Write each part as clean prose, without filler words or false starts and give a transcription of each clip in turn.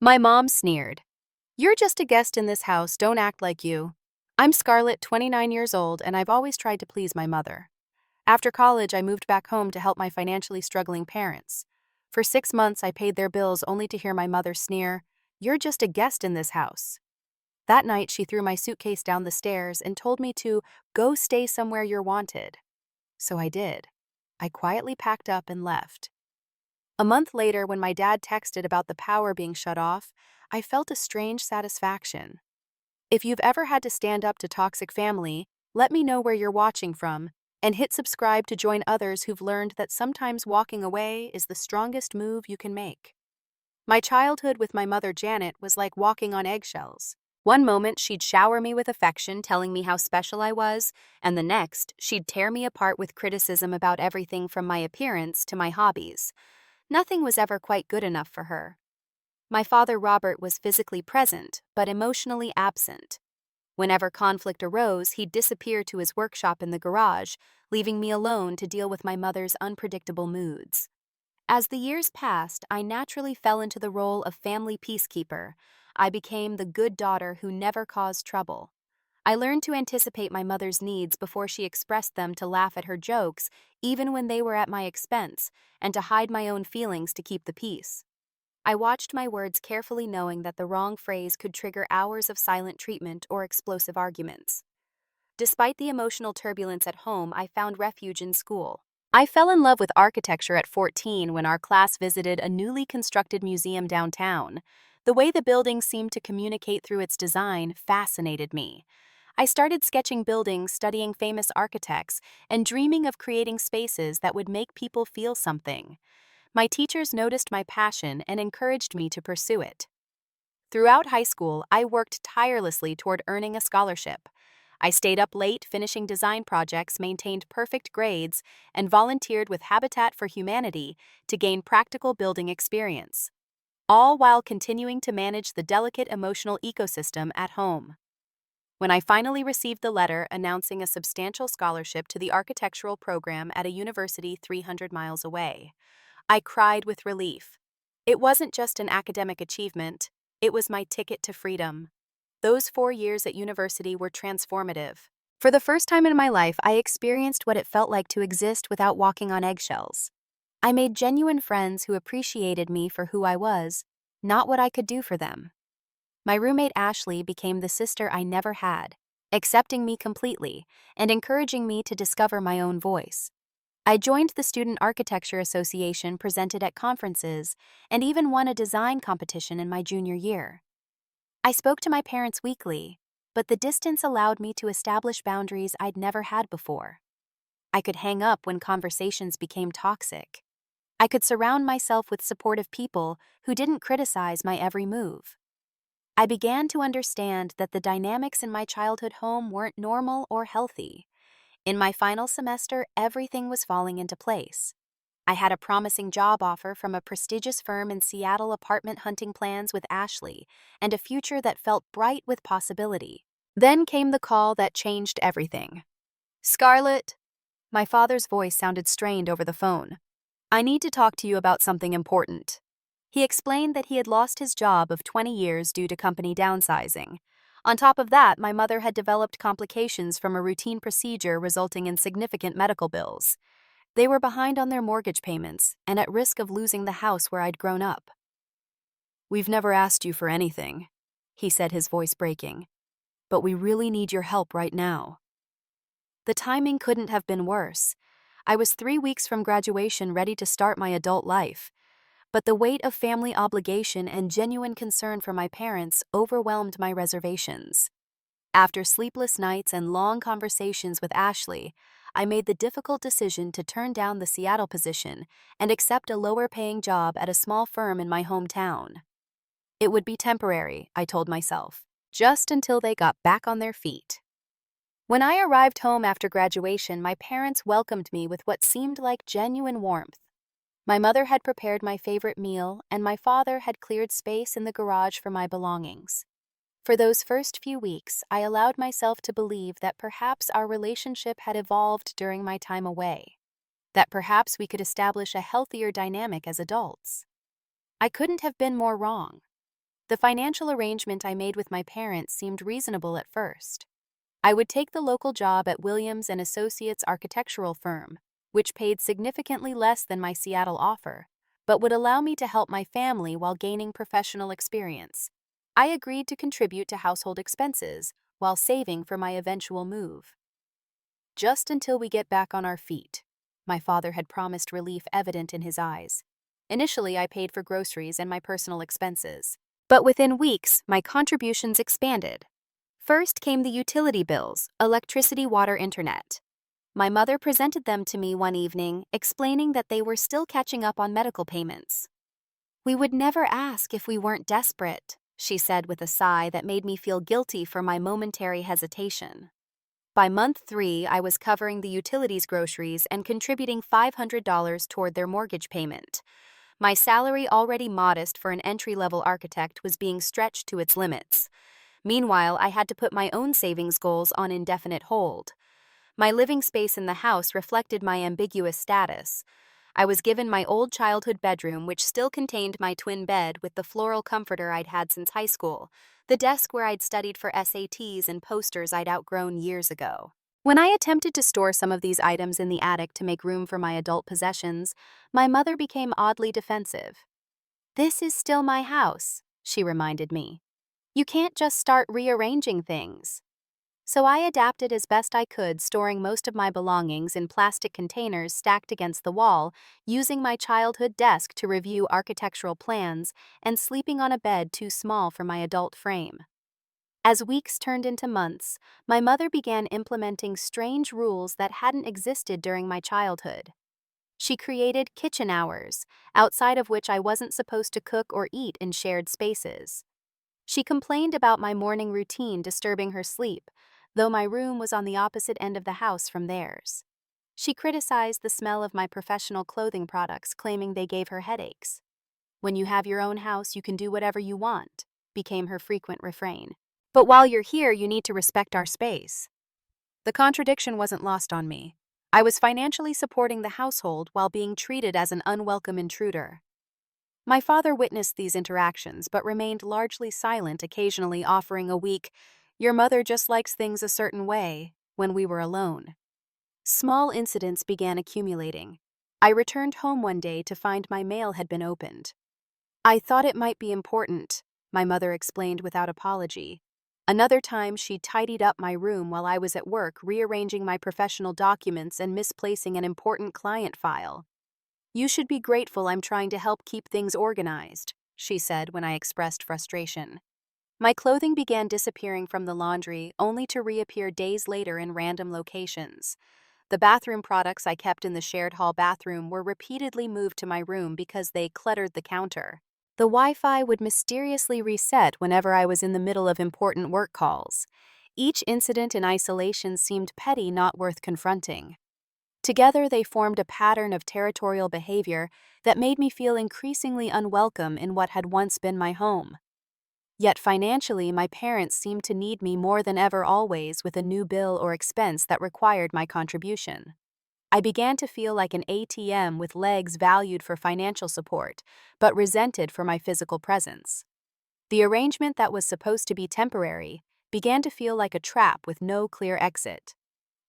My mom sneered. "You're just a guest in this house, don't act like you." I'm Scarlett, 29 years old, and I've always tried to please my mother. After college, I moved back home to help my financially struggling parents. For 6 months, I paid their bills only to hear my mother sneer, "You're just a guest in this house." That night, she threw my suitcase down the stairs and told me to go stay somewhere you're wanted. So I did. I quietly packed up and left. A month later, when my dad texted about the power being shut off, I felt a strange satisfaction. If you've ever had to stand up to toxic family, let me know where you're watching from, and hit subscribe to join others who've learned that sometimes walking away is the strongest move you can make. My childhood with my mother Janet was like walking on eggshells. One moment, she'd shower me with affection, telling me how special I was, and the next, she'd tear me apart with criticism about everything from my appearance to my hobbies. Nothing was ever quite good enough for her. My father Robert was physically present, but emotionally absent. Whenever conflict arose, he'd disappear to his workshop in the garage, leaving me alone to deal with my mother's unpredictable moods. As the years passed, I naturally fell into the role of family peacekeeper. I became the good daughter who never caused trouble. I learned to anticipate my mother's needs before she expressed them, to laugh at her jokes, even when they were at my expense, and to hide my own feelings to keep the peace. I watched my words carefully, knowing that the wrong phrase could trigger hours of silent treatment or explosive arguments. Despite the emotional turbulence at home, I found refuge in school. I fell in love with architecture at 14 when our class visited a newly constructed museum downtown. The way the building seemed to communicate through its design fascinated me. I started sketching buildings, studying famous architects, and dreaming of creating spaces that would make people feel something. My teachers noticed my passion and encouraged me to pursue it. Throughout high school, I worked tirelessly toward earning a scholarship. I stayed up late finishing design projects, maintained perfect grades, and volunteered with Habitat for Humanity to gain practical building experience, all while continuing to manage the delicate emotional ecosystem at home. When I finally received the letter announcing a substantial scholarship to the architectural program at a university 300 miles away, I cried with relief. It wasn't just an academic achievement, it was my ticket to freedom. Those 4 years at university were transformative. For the first time in my life, I experienced what it felt like to exist without walking on eggshells. I made genuine friends who appreciated me for who I was, not what I could do for them. My roommate Ashley became the sister I never had, accepting me completely and encouraging me to discover my own voice. I joined the Student Architecture Association, presented at conferences, and even won a design competition in my junior year. I spoke to my parents weekly, but the distance allowed me to establish boundaries I'd never had before. I could hang up when conversations became toxic. I could surround myself with supportive people who didn't criticize my every move. I began to understand that the dynamics in my childhood home weren't normal or healthy. In my final semester, everything was falling into place. I had a promising job offer from a prestigious firm in Seattle, apartment hunting plans with Ashley, and a future that felt bright with possibility. Then came the call that changed everything. "Scarlett," my father's voice sounded strained over the phone. "I need to talk to you about something important." He explained that he had lost his job of 20 years due to company downsizing. On top of that, my mother had developed complications from a routine procedure, resulting in significant medical bills. They were behind on their mortgage payments and at risk of losing the house where I'd grown up. "We've never asked you for anything," he said, his voice breaking, "but we really need your help right now." The timing couldn't have been worse. I was 3 weeks from graduation, ready to start my adult life. But the weight of family obligation and genuine concern for my parents overwhelmed my reservations. After sleepless nights and long conversations with Ashley, I made the difficult decision to turn down the Seattle position and accept a lower-paying job at a small firm in my hometown. It would be temporary, I told myself, just until they got back on their feet. When I arrived home after graduation, my parents welcomed me with what seemed like genuine warmth. My mother had prepared my favorite meal, and my father had cleared space in the garage for my belongings. For those first few weeks, I allowed myself to believe that perhaps our relationship had evolved during my time away, that perhaps we could establish a healthier dynamic as adults. I couldn't have been more wrong. The financial arrangement I made with my parents seemed reasonable at first. I would take the local job at Williams and Associates architectural firm, which paid significantly less than my Seattle offer, but would allow me to help my family while gaining professional experience. I agreed to contribute to household expenses while saving for my eventual move. Just until we get back on our feet, my father had promised, relief evident in his eyes. Initially, I paid for groceries and my personal expenses. But within weeks, my contributions expanded. First came the utility bills, electricity, water, internet. My mother presented them to me one evening, explaining that they were still catching up on medical payments. "We would never ask if we weren't desperate," she said with a sigh that made me feel guilty for my momentary hesitation. By month 3, I was covering the utilities, groceries, and contributing $500 toward their mortgage payment. My salary, already modest for an entry-level architect, was being stretched to its limits. Meanwhile, I had to put my own savings goals on indefinite hold. My living space in the house reflected my ambiguous status. I was given my old childhood bedroom, which still contained my twin bed with the floral comforter I'd had since high school, the desk where I'd studied for SATs, and posters I'd outgrown years ago. When I attempted to store some of these items in the attic to make room for my adult possessions, my mother became oddly defensive. "This is still my house," she reminded me. "You can't just start rearranging things." So I adapted as best I could, storing most of my belongings in plastic containers stacked against the wall, using my childhood desk to review architectural plans, and sleeping on a bed too small for my adult frame. As weeks turned into months, my mother began implementing strange rules that hadn't existed during my childhood. She created kitchen hours, outside of which I wasn't supposed to cook or eat in shared spaces. She complained about my morning routine disturbing her sleep, though my room was on the opposite end of the house from theirs. She criticized the smell of my professional clothing products, claiming they gave her headaches. "When you have your own house, you can do whatever you want," became her frequent refrain. "But while you're here, you need to respect our space." The contradiction wasn't lost on me. I was financially supporting the household while being treated as an unwelcome intruder. My father witnessed these interactions but remained largely silent, occasionally offering a weak, "Your mother just likes things a certain way," when we were alone. Small incidents began accumulating. I returned home one day to find my mail had been opened. "I thought it might be important," my mother explained without apology. Another time, she tidied up my room while I was at work, rearranging my professional documents and misplacing an important client file. "You should be grateful I'm trying to help keep things organized," she said when I expressed frustration. My clothing began disappearing from the laundry, only to reappear days later in random locations. The bathroom products I kept in the shared hall bathroom were repeatedly moved to my room because they cluttered the counter. The Wi-Fi would mysteriously reset whenever I was in the middle of important work calls. Each incident in isolation seemed petty, not worth confronting. Together, they formed a pattern of territorial behavior that made me feel increasingly unwelcome in what had once been my home. Yet financially, my parents seemed to need me more than ever, always with a new bill or expense that required my contribution. I began to feel like an ATM with legs, valued for financial support, but resented for my physical presence. The arrangement that was supposed to be temporary began to feel like a trap with no clear exit.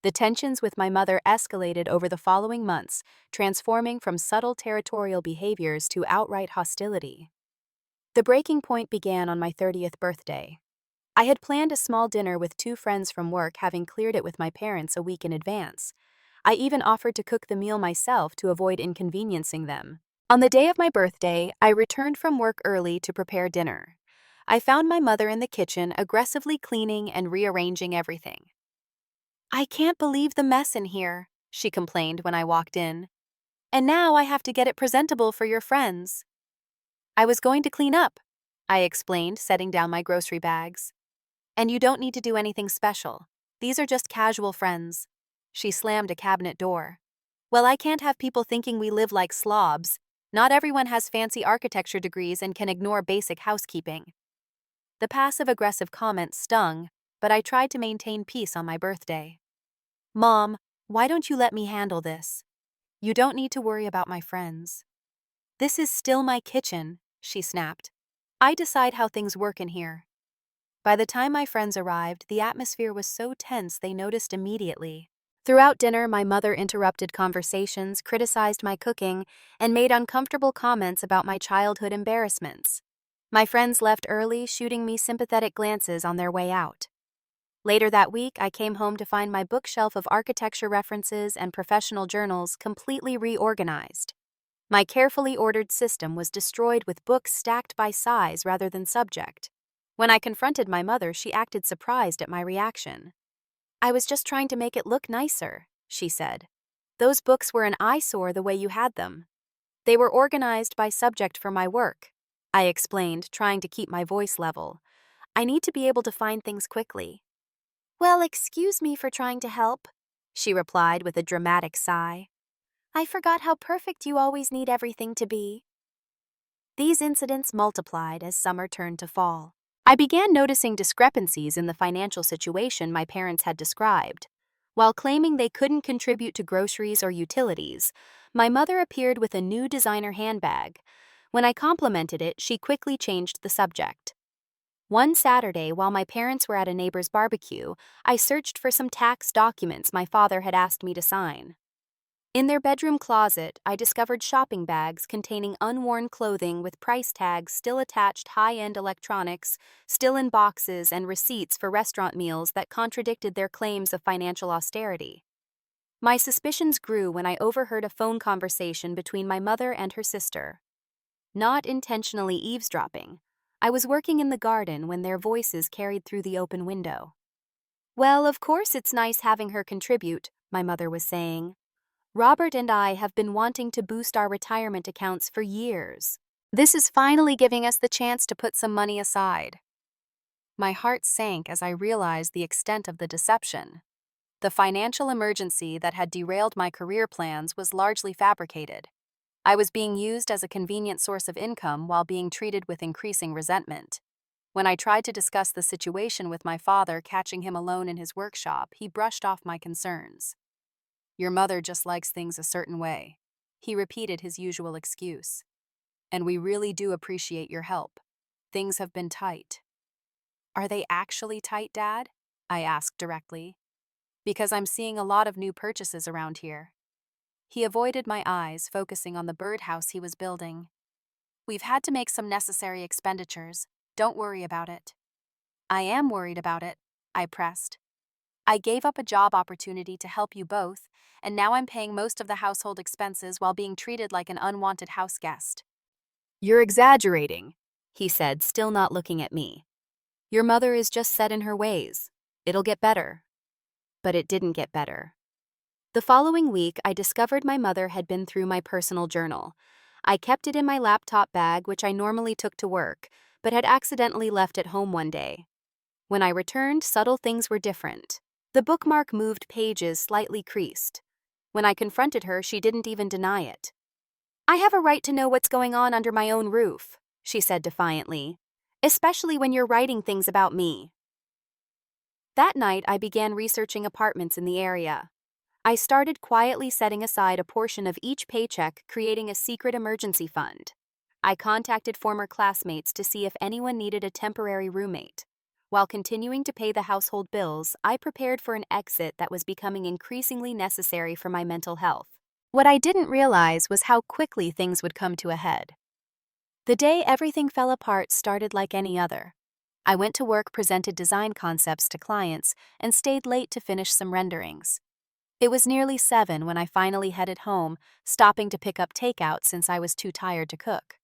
The tensions with my mother escalated over the following months, transforming from subtle territorial behaviors to outright hostility. The breaking point began on my 30th birthday. I had planned a small dinner with 2 friends from work, having cleared it with my parents a week in advance. I even offered to cook the meal myself to avoid inconveniencing them. On the day of my birthday, I returned from work early to prepare dinner. I found my mother in the kitchen, aggressively cleaning and rearranging everything. "I can't believe the mess in here," she complained when I walked in. "And now I have to get it presentable for your friends." "I was going to clean up," I explained, setting down my grocery bags. "And you don't need to do anything special. These are just casual friends." She slammed a cabinet door. "Well, I can't have people thinking we live like slobs. Not everyone has fancy architecture degrees and can ignore basic housekeeping." The passive-aggressive comment stung, but I tried to maintain peace on my birthday. "Mom, why don't you let me handle this? You don't need to worry about my friends." "This is still my kitchen," she snapped. I decide how things work in here. By the time my friends arrived, the atmosphere was so tense they noticed immediately. Throughout dinner, my mother interrupted conversations, criticized my cooking, and made uncomfortable comments about my childhood embarrassments. My friends left early, shooting me sympathetic glances on their way out. Later that week, I came home to find my bookshelf of architecture references and professional journals completely reorganized. My carefully ordered system was destroyed with books stacked by size rather than subject. When I confronted my mother, she acted surprised at my reaction. "I was just trying to make it look nicer," she said. "Those books were an eyesore the way you had them." "They were organized by subject for my work," I explained, trying to keep my voice level. "I need to be able to find things quickly." "Well, excuse me for trying to help," she replied with a dramatic sigh. "I forgot how perfect you always need everything to be." These incidents multiplied as summer turned to fall. I began noticing discrepancies in the financial situation my parents had described. While claiming they couldn't contribute to groceries or utilities, my mother appeared with a new designer handbag. When I complimented it, she quickly changed the subject. One Saturday, while my parents were at a neighbor's barbecue, I searched for some tax documents my father had asked me to sign. In their bedroom closet, I discovered shopping bags containing unworn clothing with price tags still attached, high-end electronics, still in boxes, and receipts for restaurant meals that contradicted their claims of financial austerity. My suspicions grew when I overheard a phone conversation between my mother and her sister. Not intentionally eavesdropping, I was working in the garden when their voices carried through the open window. "Well, of course it's nice having her contribute," my mother was saying. "Robert and I have been wanting to boost our retirement accounts for years. This is finally giving us the chance to put some money aside." My heart sank as I realized the extent of the deception. The financial emergency that had derailed my career plans was largely fabricated. I was being used as a convenient source of income while being treated with increasing resentment. When I tried to discuss the situation with my father, catching him alone in his workshop, he brushed off my concerns. "Your mother just likes things a certain way," he repeated his usual excuse. "And we really do appreciate your help. Things have been tight." "Are they actually tight, Dad?" I asked directly. "Because I'm seeing a lot of new purchases around here." He avoided my eyes, focusing on the birdhouse he was building. "We've had to make some necessary expenditures. Don't worry about it." "I am worried about it," I pressed. "I gave up a job opportunity to help you both, and now I'm paying most of the household expenses while being treated like an unwanted house guest." "You're exaggerating," he said, still not looking at me. "Your mother is just set in her ways. It'll get better." But it didn't get better. The following week, I discovered my mother had been through my personal journal. I kept it in my laptop bag, which I normally took to work, but had accidentally left at home one day. When I returned, subtle things were different. The bookmark moved pages slightly creased. When I confronted her, she didn't even deny it. "I have a right to know what's going on under my own roof," she said defiantly, "especially when you're writing things about me." That night, I began researching apartments in the area. I started quietly setting aside a portion of each paycheck, creating a secret emergency fund. I contacted former classmates to see if anyone needed a temporary roommate. While continuing to pay the household bills, I prepared for an exit that was becoming increasingly necessary for my mental health. What I didn't realize was how quickly things would come to a head. The day everything fell apart started like any other. I went to work, presented design concepts to clients, and stayed late to finish some renderings. It was nearly 7 when I finally headed home, stopping to pick up takeout since I was too tired to cook.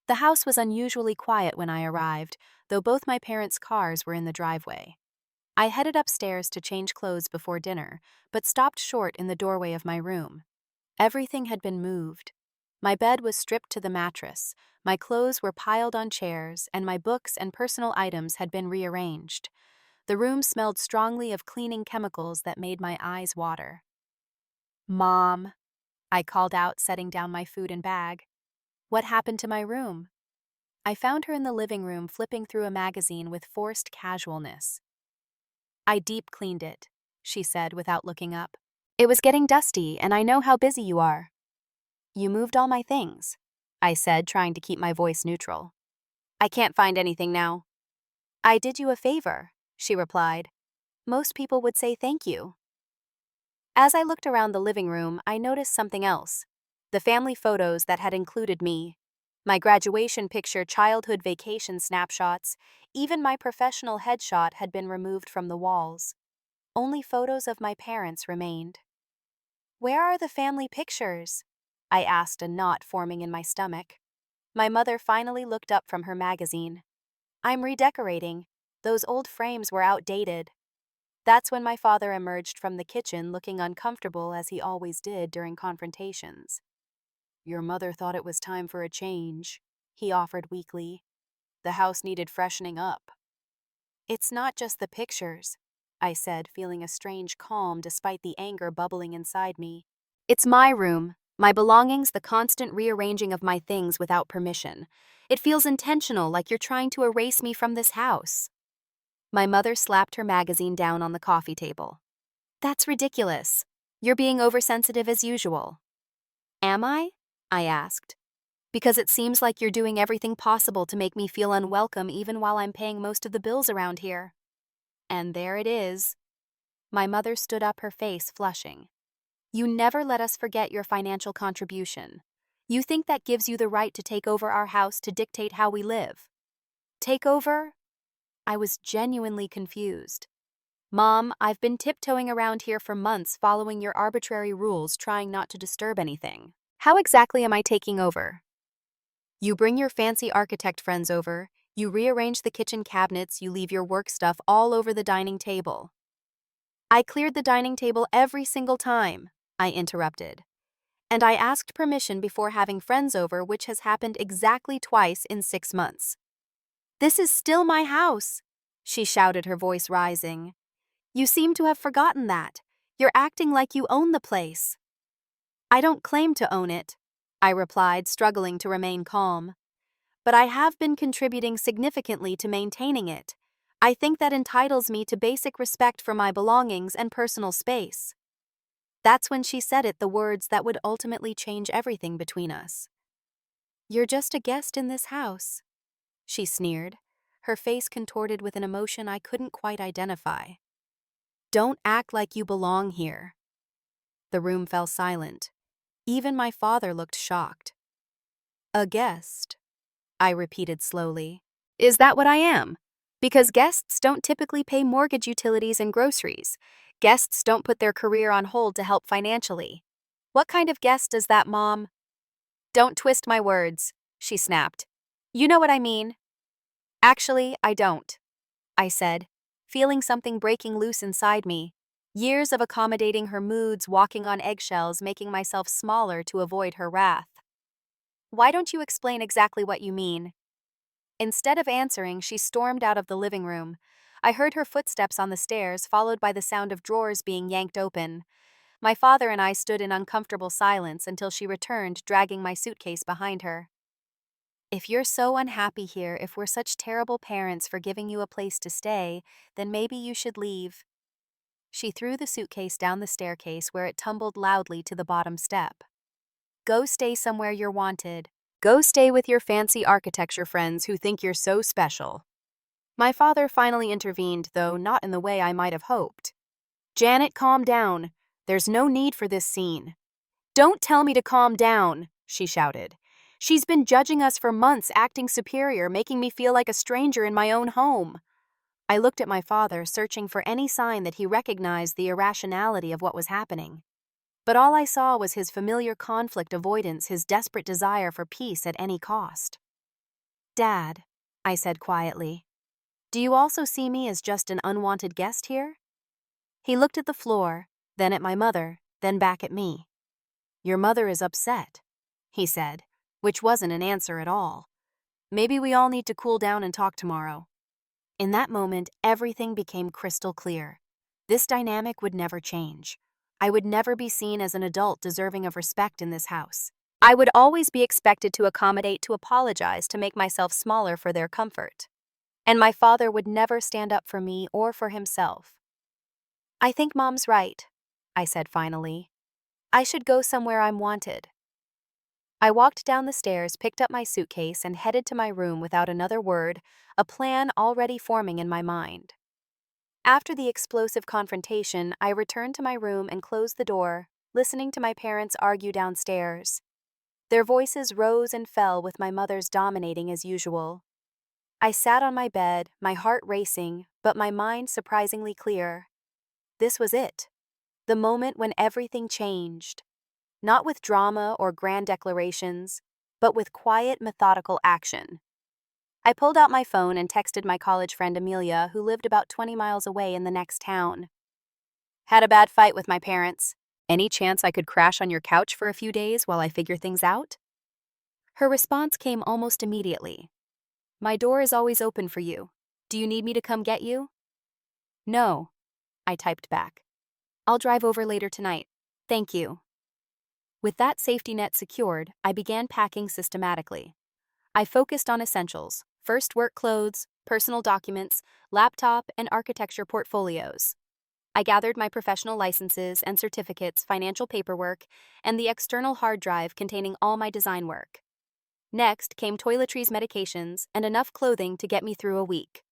The house was unusually quiet when I arrived, though both my parents' cars were in the driveway. I headed upstairs to change clothes before dinner, but stopped short in the doorway of my room. Everything had been moved. My bed was stripped to the mattress, my clothes were piled on chairs, and my books and personal items had been rearranged. The room smelled strongly of cleaning chemicals that made my eyes water. "Mom," I called out, setting down my food and bag. "What happened to my room?" I found her in the living room flipping through a magazine with forced casualness. "I deep cleaned it," she said without looking up. "It was getting dusty, and I know how busy you are." "You moved all my things," I said, trying to keep my voice neutral. I can't find anything now. I did you a favor, she replied. Most people would say thank you. As I looked around the living room, I noticed something else. The family photos that had included me. My graduation picture, childhood vacation snapshots, even my professional headshot had been removed from the walls. Only photos of my parents remained. Where are the family pictures? I asked, a knot forming in my stomach. My mother finally looked up from her magazine. I'm redecorating. Those old frames were outdated. That's when my father emerged from the kitchen looking uncomfortable as he always did during confrontations. Your mother thought it was time for a change, he offered weakly. The house needed freshening up. It's not just the pictures, I said, feeling a strange calm despite the anger bubbling inside me. It's my room, my belongings, the constant rearranging of my things without permission. It feels intentional, like you're trying to erase me from this house. My mother slapped her magazine down on the coffee table. That's ridiculous. You're being oversensitive as usual. Am I? I asked. Because it seems like you're doing everything possible to make me feel unwelcome even while I'm paying most of the bills around here. And there it is. My mother stood up, her face flushing. You never let us forget your financial contribution. You think that gives you the right to take over our house to dictate how we live. Take over? I was genuinely confused. Mom, I've been tiptoeing around here for months following your arbitrary rules, trying not to disturb anything. How exactly am I taking over? You bring your fancy architect friends over, you rearrange the kitchen cabinets, you leave your work stuff all over the dining table. I cleared the dining table every single time, I interrupted. And I asked permission before having friends over, which has happened exactly twice in 6 months. This is still my house, she shouted, her voice rising. You seem to have forgotten that. You're acting like you own the place. I don't claim to own it, I replied, struggling to remain calm. But I have been contributing significantly to maintaining it. I think that entitles me to basic respect for my belongings and personal space. That's when she said it, the words that would ultimately change everything between us. You're just a guest in this house, she sneered, her face contorted with an emotion I couldn't quite identify. Don't act like you belong here. The room fell silent. Even my father looked shocked. A guest, I repeated slowly. Is that what I am? Because guests don't typically pay mortgage, utilities, and groceries. Guests don't put their career on hold to help financially. What kind of guest does that, Mom? Don't twist my words, she snapped. You know what I mean. Actually, I don't, I said, feeling something breaking loose inside me. Years of accommodating her moods, walking on eggshells, making myself smaller to avoid her wrath. Why don't you explain exactly what you mean? Instead of answering, she stormed out of the living room. I heard her footsteps on the stairs, followed by the sound of drawers being yanked open. My father and I stood in uncomfortable silence until she returned, dragging my suitcase behind her. If you're so unhappy here, if we're such terrible parents for giving you a place to stay, then maybe you should leave. She threw the suitcase down the staircase where it tumbled loudly to the bottom step. Go stay somewhere you're wanted. Go stay with your fancy architecture friends who think you're so special. My father finally intervened, though not in the way I might have hoped. Janet, calm down. There's no need for this scene. Don't tell me to calm down, she shouted. She's been judging us for months, acting superior, making me feel like a stranger in my own home. I looked at my father, searching for any sign that he recognized the irrationality of what was happening. But all I saw was his familiar conflict avoidance, his desperate desire for peace at any cost. Dad, I said quietly, do you also see me as just an unwanted guest here? He looked at the floor, then at my mother, then back at me. Your mother is upset, he said, which wasn't an answer at all. Maybe we all need to cool down and talk tomorrow. In that moment, everything became crystal clear. This dynamic would never change. I would never be seen as an adult deserving of respect in this house. I would always be expected to accommodate, to apologize, to make myself smaller for their comfort. And my father would never stand up for me or for himself. I think Mom's right, I said finally. I should go somewhere I'm wanted. I walked down the stairs, picked up my suitcase, and headed to my room without another word, a plan already forming in my mind. After the explosive confrontation, I returned to my room and closed the door, listening to my parents argue downstairs. Their voices rose and fell, with my mother's dominating as usual. I sat on my bed, my heart racing, but my mind surprisingly clear. This was it. The moment when everything changed. Not with drama or grand declarations, but with quiet, methodical action. I pulled out my phone and texted my college friend Amelia, who lived about 20 miles away in the next town. Had a bad fight with my parents. Any chance I could crash on your couch for a few days while I figure things out? Her response came almost immediately. My door is always open for you. Do you need me to come get you? No, I typed back. I'll drive over later tonight. Thank you. With that safety net secured, I began packing systematically. I focused on essentials: first work clothes, personal documents, laptop, and architecture portfolios. I gathered my professional licenses and certificates, financial paperwork, and the external hard drive containing all my design work. Next came toiletries, medications, and enough clothing to get me through a week.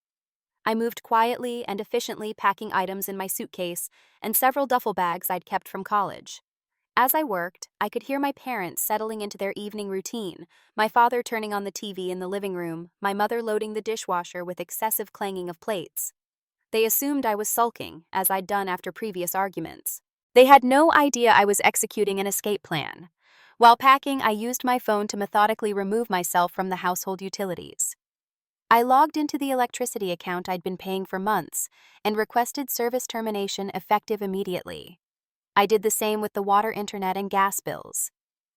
I moved quietly and efficiently, packing items in my suitcase and several duffel bags I'd kept from college. As I worked, I could hear my parents settling into their evening routine, my father turning on the TV in the living room, my mother loading the dishwasher with excessive clanging of plates. They assumed I was sulking, as I'd done after previous arguments. They had no idea I was executing an escape plan. While packing, I used my phone to methodically remove myself from the household utilities. I logged into the electricity account I'd been paying for months and requested service termination effective immediately. I did the same with the water, internet, and gas bills.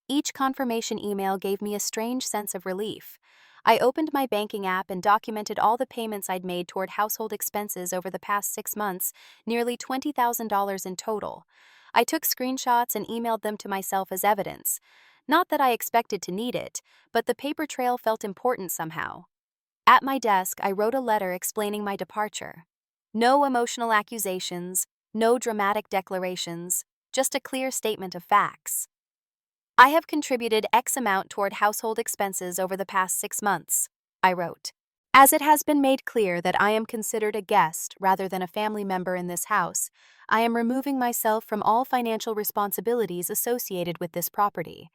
Each confirmation email gave me a strange sense of relief. I opened my banking app and documented all the payments I'd made toward household expenses over the past 6 months, nearly $20,000 in total. I took screenshots and emailed them to myself as evidence. Not that I expected to need it, but the paper trail felt important somehow. At my desk, I wrote a letter explaining my departure. No emotional accusations, no dramatic declarations, just a clear statement of facts. I have contributed X amount toward household expenses over the past 6 months, I wrote. As it has been made clear that I am considered a guest rather than a family member in this house, I am removing myself from all financial responsibilities associated with this property.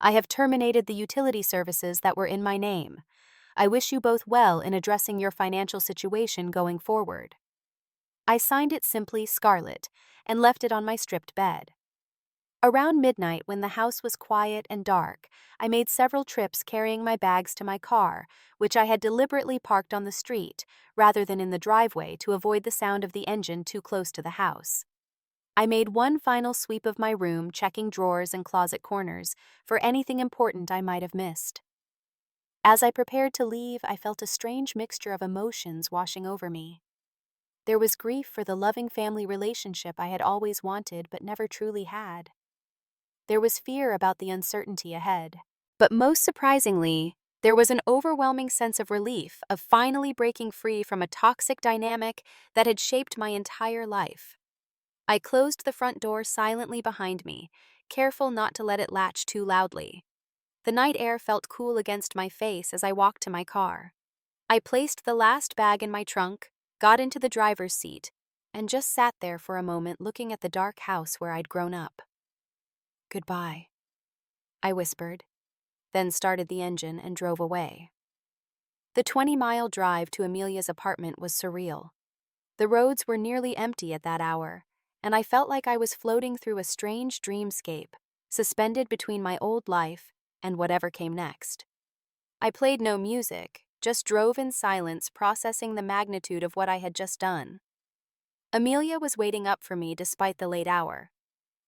I have terminated the utility services that were in my name. I wish you both well in addressing your financial situation going forward. I signed it simply Scarlett and left it on my stripped bed. Around midnight, when the house was quiet and dark, I made several trips carrying my bags to my car, which I had deliberately parked on the street rather than in the driveway to avoid the sound of the engine too close to the house. I made one final sweep of my room, checking drawers and closet corners for anything important I might have missed. As I prepared to leave, I felt a strange mixture of emotions washing over me. There was grief for the loving family relationship I had always wanted but never truly had. There was fear about the uncertainty ahead. But most surprisingly, there was an overwhelming sense of relief, of finally breaking free from a toxic dynamic that had shaped my entire life. I closed the front door silently behind me, careful not to let it latch too loudly. The night air felt cool against my face as I walked to my car. I placed the last bag in my trunk, got into the driver's seat, and just sat there for a moment looking at the dark house where I'd grown up. "Goodbye," I whispered, then started the engine and drove away. The 20-mile drive to Amelia's apartment was surreal. The roads were nearly empty at that hour, and I felt like I was floating through a strange dreamscape, suspended between my old life and whatever came next. I played no music, just drove in silence, processing the magnitude of what I had just done. Amelia was waiting up for me despite the late hour.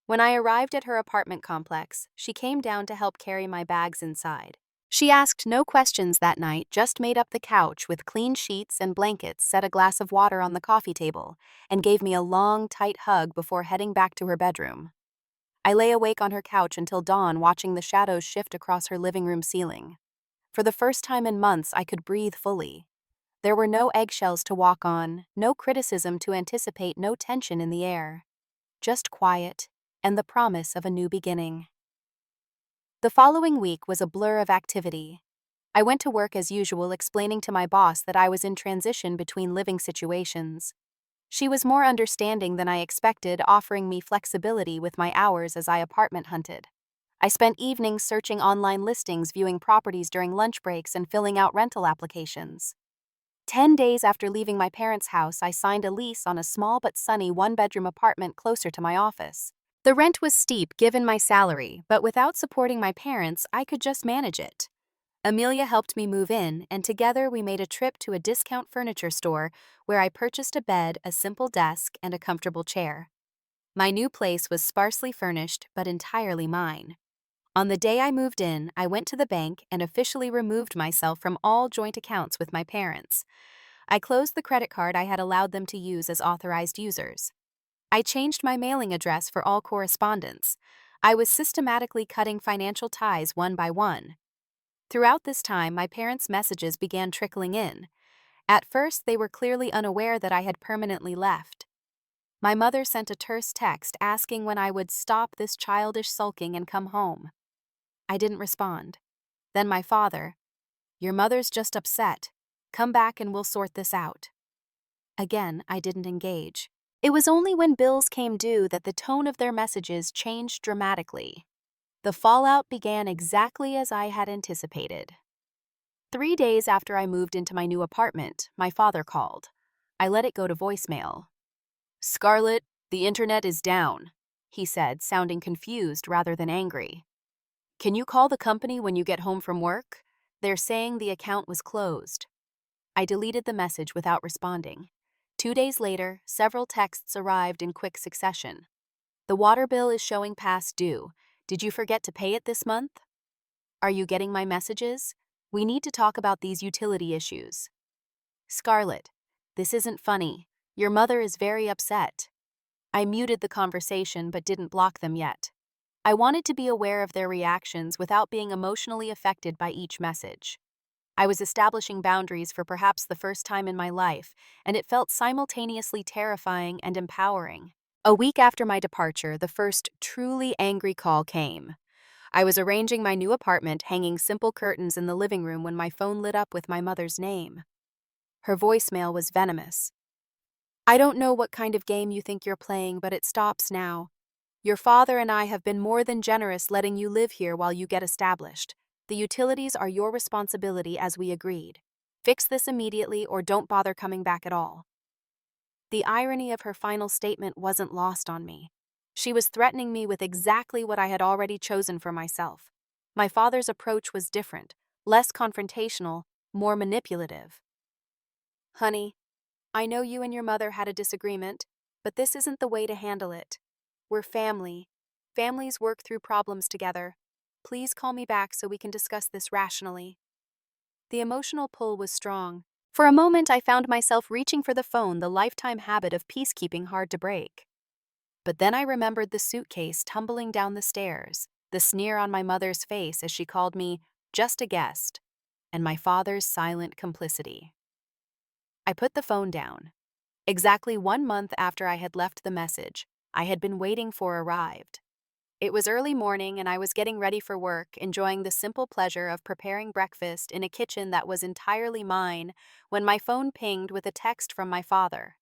When I arrived at her apartment complex, she came down to help carry my bags inside. She asked no questions that night, just made up the couch with clean sheets and blankets, set a glass of water on the coffee table, and gave me a long, tight hug before heading back to her bedroom. I lay awake on her couch until dawn, watching the shadows shift across her living room ceiling. For the first time in months, I could breathe fully. There were no eggshells to walk on, no criticism to anticipate, no tension in the air. Just quiet and the promise of a new beginning. The following week was a blur of activity. I went to work as usual, explaining to my boss that I was in transition between living situations. She was more understanding than I expected, offering me flexibility with my hours as I apartment hunted. I spent evenings searching online listings, viewing properties during lunch breaks, and filling out rental applications. 10 days after leaving my parents' house, I signed a lease on a small but sunny one-bedroom apartment closer to my office. The rent was steep given my salary, but without supporting my parents, I could just manage it. Amelia helped me move in, and together we made a trip to a discount furniture store where I purchased a bed, a simple desk, and a comfortable chair. My new place was sparsely furnished, but entirely mine. On the day I moved in, I went to the bank and officially removed myself from all joint accounts with my parents. I closed the credit card I had allowed them to use as authorized users. I changed my mailing address for all correspondence. I was systematically cutting financial ties one by one. Throughout this time, my parents' messages began trickling in. At first, they were clearly unaware that I had permanently left. My mother sent a terse text asking when I would stop this childish sulking and come home. I didn't respond. Then my father, "Your mother's just upset. Come back and we'll sort this out." Again, I didn't engage. It was only when bills came due that the tone of their messages changed dramatically. The fallout began exactly as I had anticipated. 3 days after I moved into my new apartment, my father called. I let it go to voicemail. "Scarlett, the internet is down," he said, sounding confused rather than angry. "Can you call the company when you get home from work? They're saying the account was closed." I deleted the message without responding. 2 days later, several texts arrived in quick succession. "The water bill is showing past due. Did you forget to pay it this month? Are you getting my messages? We need to talk about these utility issues. Scarlett, this isn't funny. Your mother is very upset." I muted the conversation but didn't block them yet. I wanted to be aware of their reactions without being emotionally affected by each message. I was establishing boundaries for perhaps the first time in my life, and it felt simultaneously terrifying and empowering. A week after my departure, the first truly angry call came. I was arranging my new apartment, hanging simple curtains in the living room when my phone lit up with my mother's name. Her voicemail was venomous. "I don't know what kind of game you think you're playing, but it stops now. Your father and I have been more than generous letting you live here while you get established. The utilities are your responsibility as we agreed. Fix this immediately or don't bother coming back at all." The irony of her final statement wasn't lost on me. She was threatening me with exactly what I had already chosen for myself. My father's approach was different, less confrontational, more manipulative. "Honey, I know you and your mother had a disagreement, but this isn't the way to handle it. We're family. Families work through problems together. Please call me back so we can discuss this rationally." The emotional pull was strong. For a moment, I found myself reaching for the phone, the lifetime habit of peacekeeping hard to break. But then I remembered the suitcase tumbling down the stairs, the sneer on my mother's face as she called me just a guest, and my father's silent complicity. I put the phone down. Exactly 1 month after I had left the message I had been waiting for arrived. It was early morning and I was getting ready for work, enjoying the simple pleasure of preparing breakfast in a kitchen that was entirely mine, when my phone pinged with a text from my father.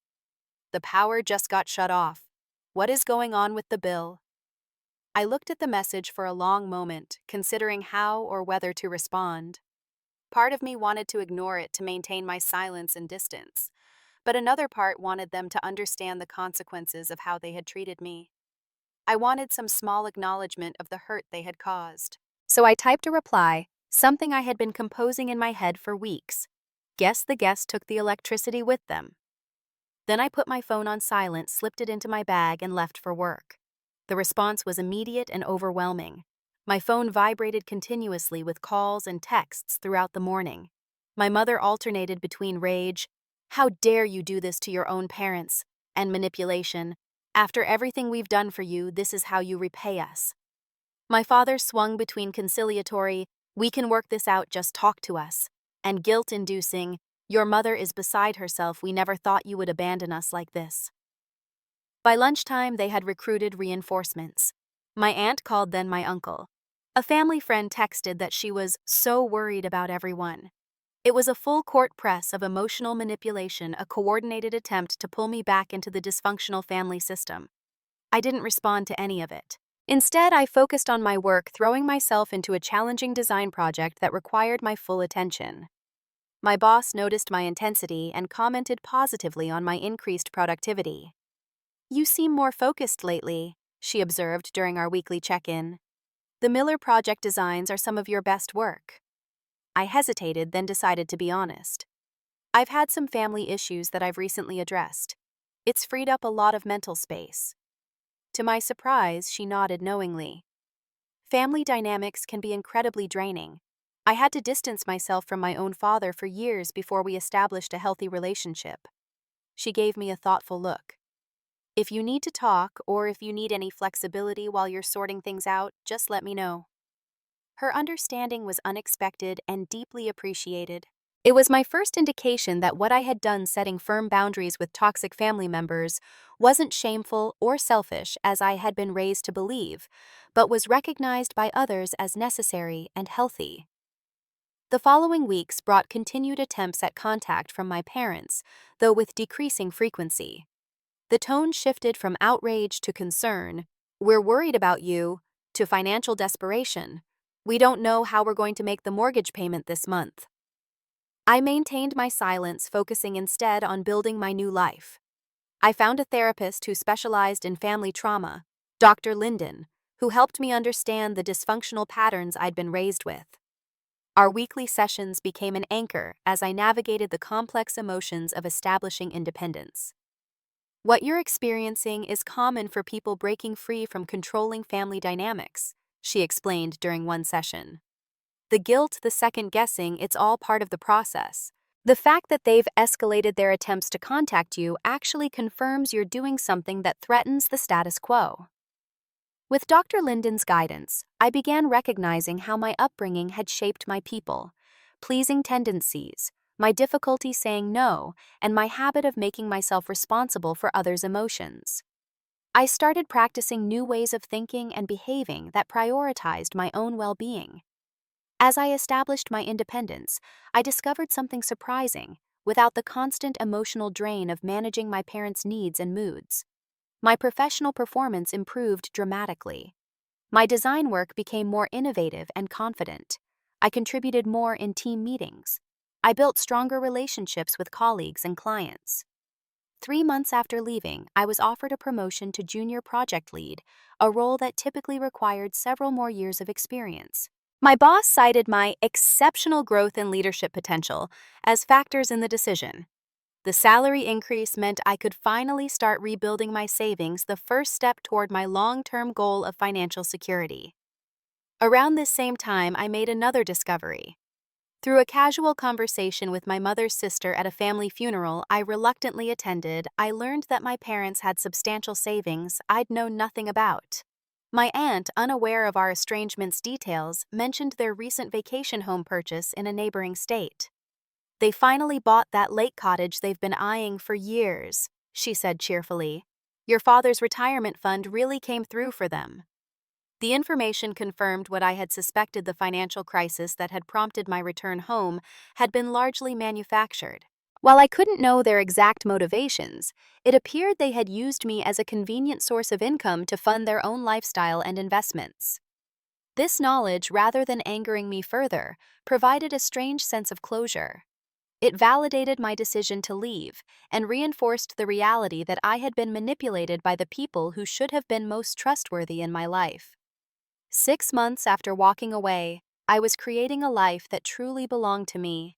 "The power just got shut off. What is going on with the bill?" I looked at the message for a long moment, considering how or whether to respond. Part of me wanted to ignore it to maintain my silence and distance, but another part wanted them to understand the consequences of how they had treated me. I wanted some small acknowledgement of the hurt they had caused. So I typed a reply, something I had been composing in my head for weeks. "Guess the guests took the electricity with them." Then I put my phone on silent, slipped it into my bag, and left for work. The response was immediate and overwhelming. My phone vibrated continuously with calls and texts throughout the morning. My mother alternated between rage, "How dare you do this to your own parents?" and manipulation, "After everything we've done for you, this is how you repay us." My father swung between conciliatory, "We can work this out, just talk to us," and guilt-inducing, "Your mother is beside herself, we never thought you would abandon us like this." By lunchtime, they had recruited reinforcements. My aunt called, then my uncle. A family friend texted that she was so worried about everyone. It was a full court press of emotional manipulation, a coordinated attempt to pull me back into the dysfunctional family system. I didn't respond to any of it. Instead, I focused on my work, throwing myself into a challenging design project that required my full attention. My boss noticed my intensity and commented positively on my increased productivity. "You seem more focused lately," she observed during our weekly check-in. "The Miller project designs are some of your best work." I hesitated, then decided to be honest. "I've had some family issues that I've recently addressed. It's freed up a lot of mental space." To my surprise, she nodded knowingly. Family dynamics can be incredibly draining. I had to distance myself from my own father for years before we established a healthy relationship. She gave me a thoughtful look. "If you need to talk or if you need any flexibility while you're sorting things out, just let me know." Her understanding was unexpected and deeply appreciated. It was my first indication that what I had done setting firm boundaries with toxic family members wasn't shameful or selfish as I had been raised to believe, but was recognized by others as necessary and healthy. The following weeks brought continued attempts at contact from my parents, though with decreasing frequency. The tone shifted from outrage to concern. "We're worried about you," to financial desperation. "We don't know how we're going to make the mortgage payment this month." I maintained my silence, focusing instead on building my new life. I found a therapist who specialized in family trauma, Dr. Linden, who helped me understand the dysfunctional patterns I'd been raised with. Our weekly sessions became an anchor as I navigated the complex emotions of establishing independence. "What you're experiencing is common for people breaking free from controlling family dynamics," she explained during one session. "The guilt, the second guessing, it's all part of the process. The fact that they've escalated their attempts to contact you actually confirms you're doing something that threatens the status quo." With Dr. Linden's guidance, I began recognizing how my upbringing had shaped my pleasing tendencies, my difficulty saying no, and my habit of making myself responsible for others' emotions. I started practicing new ways of thinking and behaving that prioritized my own well-being. As I established my independence, I discovered something surprising, without the constant emotional drain of managing my parents' needs and moods. My professional performance improved dramatically. My design work became more innovative and confident. I contributed more in team meetings. I built stronger relationships with colleagues and clients. 3 months after leaving, I was offered a promotion to junior project lead, a role that typically required several more years of experience. My boss cited my exceptional growth and leadership potential as factors in the decision. The salary increase meant I could finally start rebuilding my savings, the first step toward my long-term goal of financial security. Around this same time, I made another discovery. Through a casual conversation with my mother's sister at a family funeral I reluctantly attended, I learned that my parents had substantial savings I'd known nothing about. My aunt, unaware of our estrangement's details, mentioned their recent vacation home purchase in a neighboring state. "They finally bought that lake cottage they've been eyeing for years," she said cheerfully. "Your father's retirement fund really came through for them." The information confirmed what I had suspected: the financial crisis that had prompted my return home had been largely manufactured. While I couldn't know their exact motivations, it appeared they had used me as a convenient source of income to fund their own lifestyle and investments. This knowledge, rather than angering me further, provided a strange sense of closure. It validated my decision to leave and reinforced the reality that I had been manipulated by the people who should have been most trustworthy in my life. 6 months after walking away, I was creating a life that truly belonged to me.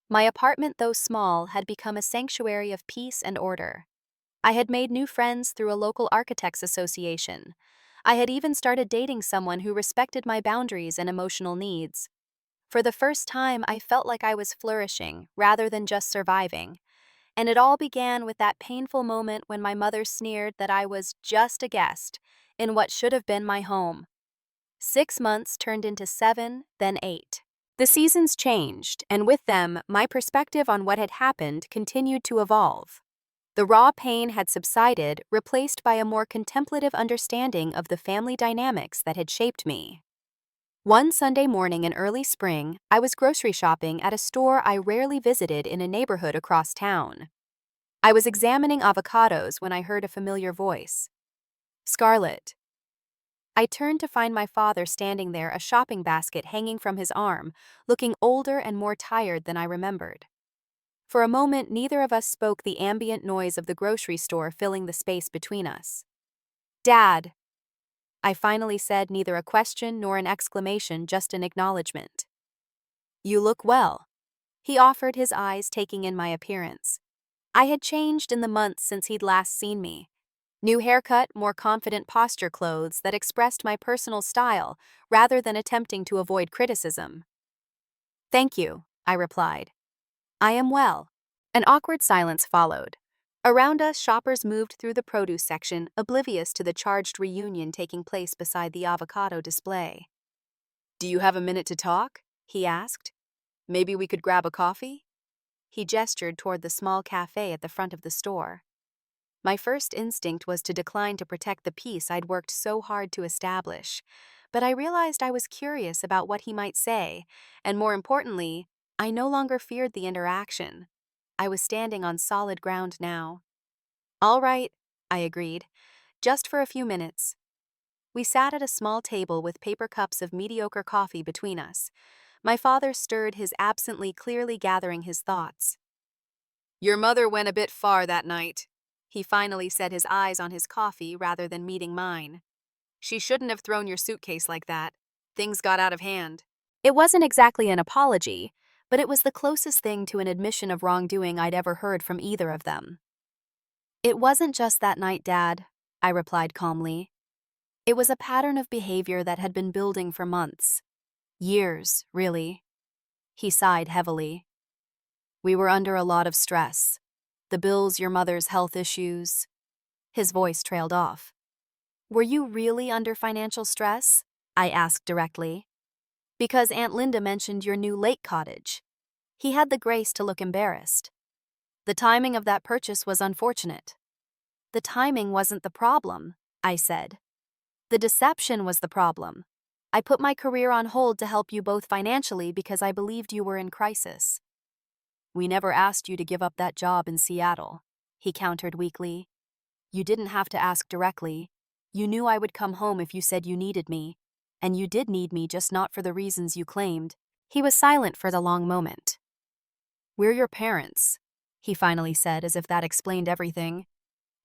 My apartment, though small, had become a sanctuary of peace and order. I had made new friends through a local architects association. I had even started dating someone who respected my boundaries and emotional needs. For the first time, I felt like I was flourishing rather than just surviving. And it all began with that painful moment when my mother sneered that I was just a guest in what should have been my home. 6 months turned into 7, then 8. The seasons changed, and with them, my perspective on what had happened continued to evolve. The raw pain had subsided, replaced by a more contemplative understanding of the family dynamics that had shaped me. One Sunday morning in early spring, I was grocery shopping at a store I rarely visited in a neighborhood across town. I was examining avocados when I heard a familiar voice. Scarlett. I turned to find my father standing there, a shopping basket hanging from his arm, looking older and more tired than I remembered. For a moment, neither of us spoke, the ambient noise of the grocery store filling the space between us. Dad, I finally said, neither a question nor an exclamation, just an acknowledgement. You look well. He offered, his eyes taking in my appearance. I had changed in the months since he'd last seen me. New haircut, more confident posture, clothes that expressed my personal style rather than attempting to avoid criticism. Thank you, I replied. I am well. An awkward silence followed. Around us, shoppers moved through the produce section, oblivious to the charged reunion taking place beside the avocado display. Do you have a minute to talk? He asked. Maybe we could grab a coffee? He gestured toward the small cafe at the front of the store. My first instinct was to decline, to protect the peace I'd worked so hard to establish, but I realized I was curious about what he might say, and more importantly, I no longer feared the interaction. I was standing on solid ground now. All right, I agreed, just for a few minutes. We sat at a small table with paper cups of mediocre coffee between us. My father stirred his absently, clearly gathering his thoughts. Your mother went a bit far that night, he finally said, his eyes on his coffee rather than meeting mine. She shouldn't have thrown your suitcase like that. Things got out of hand. It wasn't exactly an apology, but it was the closest thing to an admission of wrongdoing I'd ever heard from either of them. It wasn't just that night, Dad, I replied calmly. It was a pattern of behavior that had been building for months. Years, really. He sighed heavily. We were under a lot of stress. The bills, your mother's health issues. His voice trailed off. Were you really under financial stress? I asked directly. Because Aunt Linda mentioned your new lake cottage. He had the grace to look embarrassed. The timing of that purchase was unfortunate. The timing wasn't the problem, I said. The deception was the problem. I put my career on hold to help you both financially because I believed you were in crisis. We never asked you to give up that job in Seattle, he countered weakly. You didn't have to ask directly. You knew I would come home if you said you needed me. And you did need me, just not for the reasons you claimed. He was silent for the long moment. We're your parents, he finally said, as if that explained everything.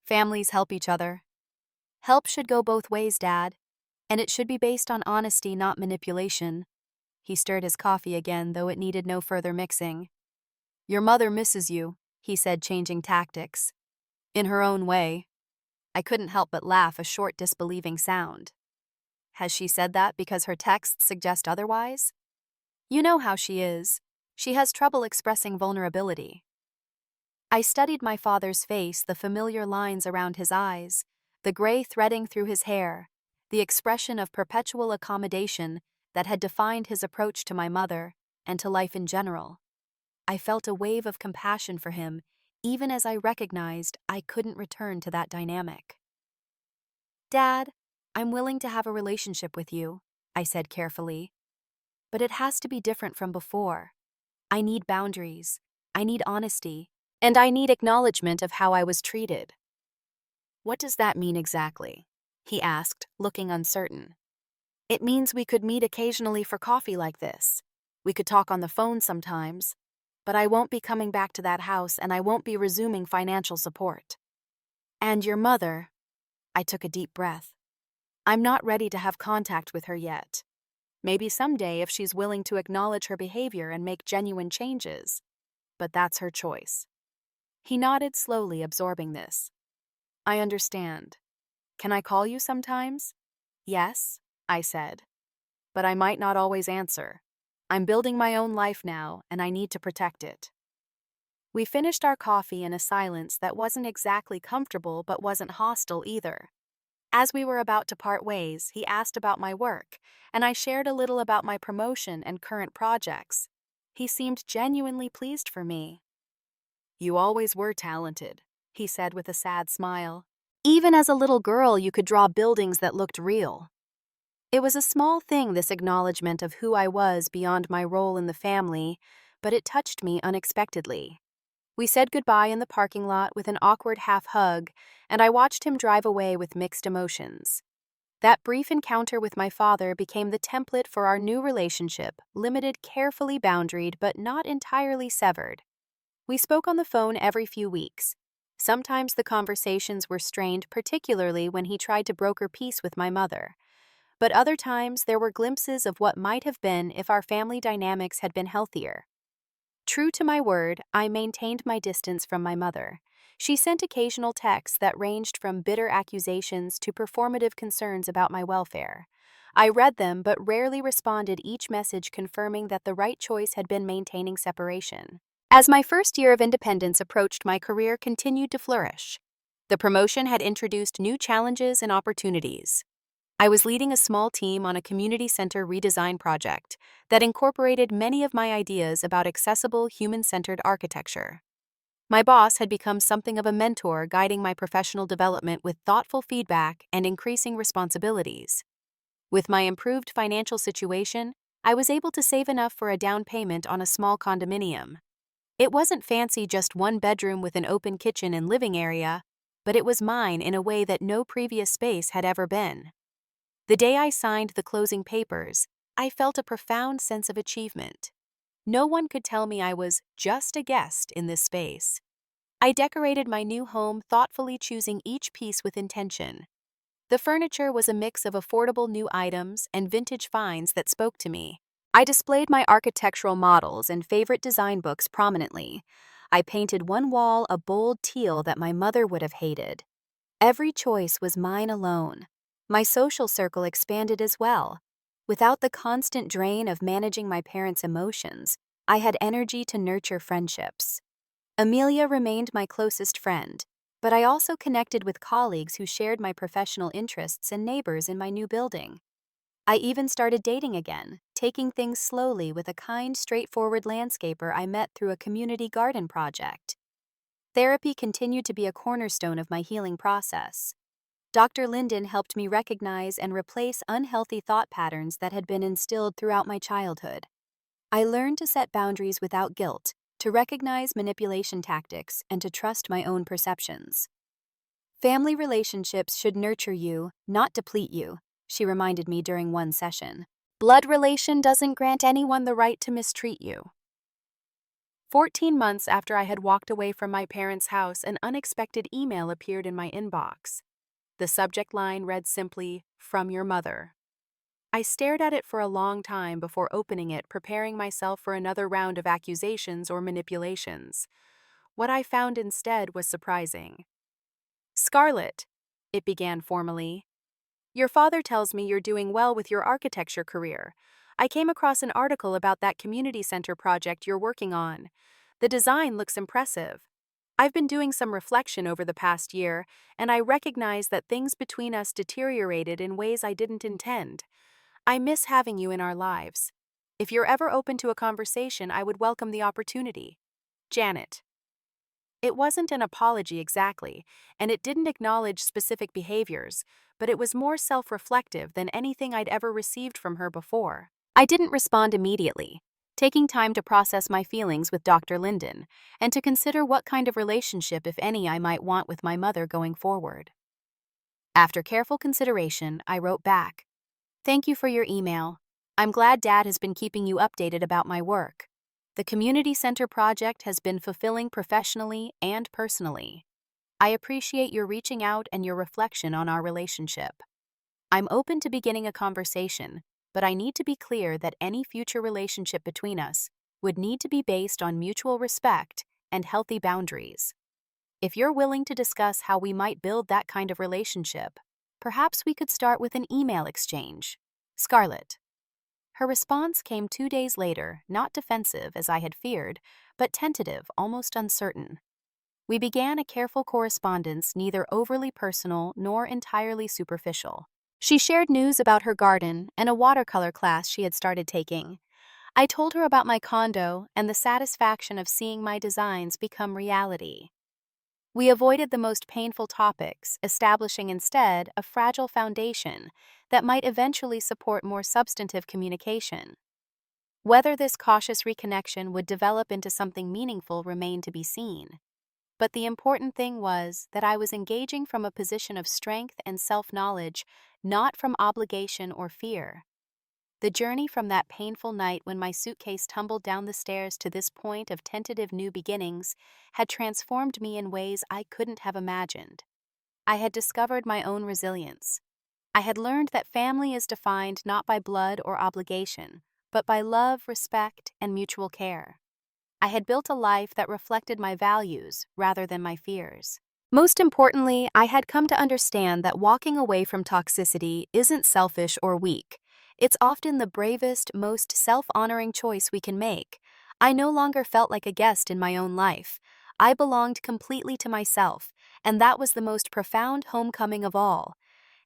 Families help each other. Help should go both ways, Dad. And it should be based on honesty, not manipulation. He stirred his coffee again, though it needed no further mixing. Your mother misses you, he said, changing tactics. In her own way. I couldn't help but laugh, a short, disbelieving sound. Has she said that because her texts suggest otherwise? You know how she is. She has trouble expressing vulnerability. I studied my father's face, the familiar lines around his eyes, the gray threading through his hair, the expression of perpetual accommodation that had defined his approach to my mother and to life in general. I felt a wave of compassion for him, even as I recognized I couldn't return to that dynamic. Dad, I'm willing to have a relationship with you, I said carefully. But it has to be different from before. I need boundaries, I need honesty, and I need acknowledgement of how I was treated. What does that mean exactly? He asked, looking uncertain. It means we could meet occasionally for coffee like this. We could talk on the phone sometimes. But I won't be coming back to that house, and I won't be resuming financial support. And your mother, I took a deep breath. I'm not ready to have contact with her yet. Maybe someday if she's willing to acknowledge her behavior and make genuine changes. But that's her choice. He nodded slowly, absorbing this. I understand. Can I call you sometimes? Yes, I said. But I might not always answer. I'm building my own life now, and I need to protect it. We finished our coffee in a silence that wasn't exactly comfortable but wasn't hostile either. As we were about to part ways, he asked about my work, and I shared a little about my promotion and current projects. He seemed genuinely pleased for me. You always were talented, he said with a sad smile. Even as a little girl, you could draw buildings that looked real. It was a small thing, this acknowledgement of who I was beyond my role in the family, but it touched me unexpectedly. We said goodbye in the parking lot with an awkward half hug, and I watched him drive away with mixed emotions. That brief encounter with my father became the template for our new relationship, limited, carefully boundaried, but not entirely severed. We spoke on the phone every few weeks. Sometimes the conversations were strained, particularly when he tried to broker peace with my mother. But other times there were glimpses of what might have been if our family dynamics had been healthier. True to my word, I maintained my distance from my mother. She sent occasional texts that ranged from bitter accusations to performative concerns about my welfare. I read them but rarely responded, each message confirming that the right choice had been maintaining separation. As my first year of independence approached, my career continued to flourish. The promotion had introduced new challenges and opportunities. I was leading a small team on a community center redesign project that incorporated many of my ideas about accessible, human-centered architecture. My boss had become something of a mentor, guiding my professional development with thoughtful feedback and increasing responsibilities. With my improved financial situation, I was able to save enough for a down payment on a small condominium. It wasn't fancy, just one bedroom with an open kitchen and living area, but it was mine in a way that no previous space had ever been. The day I signed the closing papers, I felt a profound sense of achievement. No one could tell me I was just a guest in this space. I decorated my new home thoughtfully, choosing each piece with intention. The furniture was a mix of affordable new items and vintage finds that spoke to me. I displayed my architectural models and favorite design books prominently. I painted one wall a bold teal that my mother would have hated. Every choice was mine alone. My social circle expanded as well. Without the constant drain of managing my parents' emotions, I had energy to nurture friendships. Amelia remained my closest friend, but I also connected with colleagues who shared my professional interests and neighbors in my new building. I even started dating again, taking things slowly with a kind, straightforward landscaper I met through a community garden project. Therapy continued to be a cornerstone of my healing process. Dr. Linden helped me recognize and replace unhealthy thought patterns that had been instilled throughout my childhood. I learned to set boundaries without guilt, to recognize manipulation tactics, and to trust my own perceptions. Family relationships should nurture you, not deplete you, she reminded me during one session. Blood relation doesn't grant anyone the right to mistreat you. 14 months after I had walked away from my parents' house, an unexpected email appeared in my inbox. The subject line read simply, "From your mother." I stared at it for a long time before opening it, preparing myself for another round of accusations or manipulations. What I found instead was surprising. "Scarlett," it began formally, "your father tells me you're doing well with your architecture career. I came across an article about that community center project you're working on. The design looks impressive. I've been doing some reflection over the past year, and I recognize that things between us deteriorated in ways I didn't intend. I miss having you in our lives. If you're ever open to a conversation, I would welcome the opportunity. Janet." It wasn't an apology exactly, and it didn't acknowledge specific behaviors, but it was more self-reflective than anything I'd ever received from her before. I didn't respond immediately, taking time to process my feelings with Dr. Linden and to consider what kind of relationship, if any, I might want with my mother going forward. After careful consideration, I wrote back, "Thank you for your email. I'm glad Dad has been keeping you updated about my work. The community center project has been fulfilling professionally and personally. I appreciate your reaching out and your reflection on our relationship. I'm open to beginning a conversation, but I need to be clear that any future relationship between us would need to be based on mutual respect and healthy boundaries. If you're willing to discuss how we might build that kind of relationship, perhaps we could start with an email exchange. Scarlett." Her response came 2 days later, not defensive as I had feared, but tentative, almost uncertain. We began a careful correspondence, neither overly personal nor entirely superficial. She shared news about her garden and a watercolor class she had started taking. I told her about my condo and the satisfaction of seeing my designs become reality. We avoided the most painful topics, establishing instead a fragile foundation that might eventually support more substantive communication. Whether this cautious reconnection would develop into something meaningful remained to be seen. But the important thing was that I was engaging from a position of strength and self-knowledge, not from obligation or fear. The journey from that painful night when my suitcase tumbled down the stairs to this point of tentative new beginnings had transformed me in ways I couldn't have imagined. I had discovered my own resilience. I had learned that family is defined not by blood or obligation, but by love, respect, and mutual care. I had built a life that reflected my values rather than my fears. Most importantly, I had come to understand that walking away from toxicity isn't selfish or weak. It's often the bravest, most self-honoring choice we can make. I no longer felt like a guest in my own life. I belonged completely to myself, and that was the most profound homecoming of all.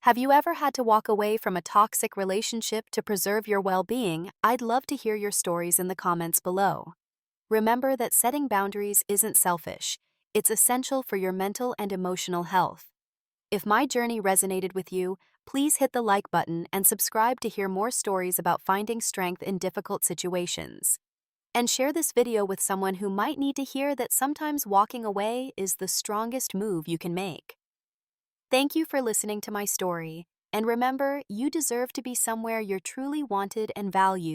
Have you ever had to walk away from a toxic relationship to preserve your well-being? I'd love to hear your stories in the comments below. Remember that setting boundaries isn't selfish. It's essential for your mental and emotional health. If my journey resonated with you, please hit the like button and subscribe to hear more stories about finding strength in difficult situations. And share this video with someone who might need to hear that sometimes walking away is the strongest move you can make. Thank you for listening to my story, and remember, you deserve to be somewhere you're truly wanted and valued.